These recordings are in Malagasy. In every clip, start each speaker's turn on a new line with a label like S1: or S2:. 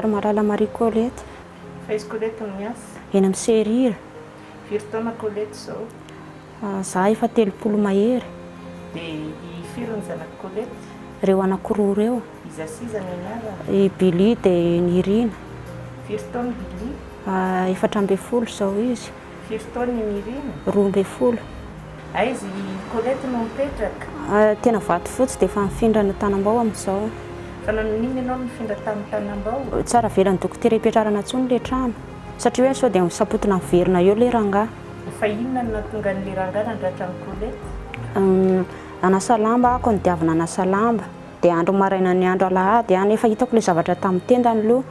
S1: Marala Marie Colette.
S2: Faiz Colette miasa.
S1: Eny amin'ny Serira.
S2: Firy taona Colette zao?
S1: Za efa 30 mahery.
S2: Dia firy ny zanak'i Colette?
S1: Reo anankiroa reo.
S2: Iza siza ny anarany?
S1: I Billy dia Nirina.
S2: Firy taona Billy?
S1: 14 zao izy.
S2: Firy taona ny Nirina?
S1: 12.
S2: Aizy Colette no mipetraka?
S1: Tena vato fotsy dia efa mifindra ny Tanambao amin'izao.
S2: Fa nanon'iny ianao mifindra tamin'ny Tanambao?
S1: Tsara velan'ny dokotera hipetrarana intsony ilay trano. Satria hoe sao dia misapotina miverina eo ilay rangahy.
S2: Fa inona no nahatonga an'ilay rangahy nandratra ny Colette?
S1: Anasa lamba ako, nidiavana anasa lamba. Dia andro maraina ny andro alahady any efa hitako ilay zavatra tamin'ny tendany aloha.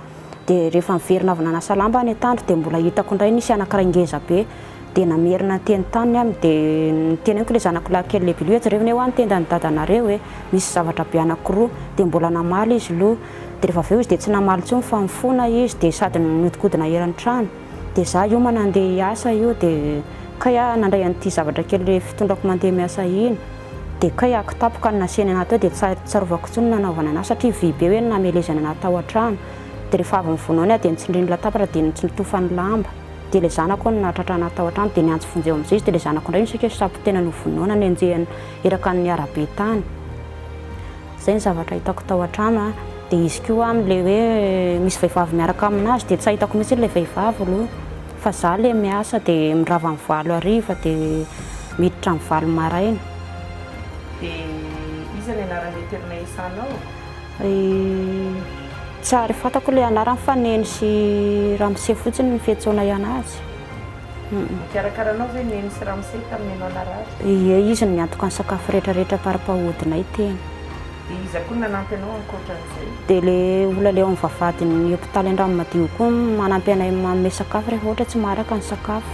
S1: Dia rehefa miverina avy nanasa lamba any an-tandro dia mbola hitako indray nisy anankiray ngeza be. Dia namerina teny tany any dia niteneniko ilay zanako lahy kely lehibe hoe jerevana eo any tendany dadanareo hoe misy zavatra be anankiroa. Dia mbola namaly izy aloha. Dia rehefa avy eo izy dia tsy namaly intsony fa mifona izy dia sady nodikodina eran'ny trano. Dia za io manandeha hiasa io dia kaya nandray an'ity zavatra kely fitondrako mandeha miasa iny. Dia kaya akitapoka ny naseny anaty ao dia tsarovako intsony nanaovana anazy satria vy be hoe namelezana anaty ao an-trano. Dia rehefa avy mivonoana dia nitsindriny latabatra dia nitsitofany lamba. Dia ilay zanako no natratra anaty ao an-trano dia niantso vonjeo amin'izay izy dia ilay zanako indray nisika sapo tena no vonoana ny anjehany eraka ny arabe tany. Izay ny zavatra hitako tao an-trano. Dia izy koa amin'ilay hoe misy vehivavy miaraka aminazy dia tsy ahitako mihitsy ilay vehivavy aloha. Fa za ilay miasa dia mirava amin'ny 7 hariva dia miditra amin'ny 7 maraina.
S2: Dia iza ny anaran'ilay toerana isanao?
S1: Tsary fantako ilay anarany fa Neny sy Ramose fotsiny ny fiantsoana anazy.
S2: Mikarakaranao hoe Neny sy Ramose tamin'ny ianao narary?
S1: Ie, izy no miantoka ny sakafo rehetrarehetra para-pahodinay teny.
S2: Dia iza koa nanampy anao ankoatran'izay?
S1: Dia ilay olona ilay ao amin'ny vavahadin'ny hôpitaly Andramamadio koa manampy anay manome sakafo rehefa ohatra tsy maharaka ny sakafo.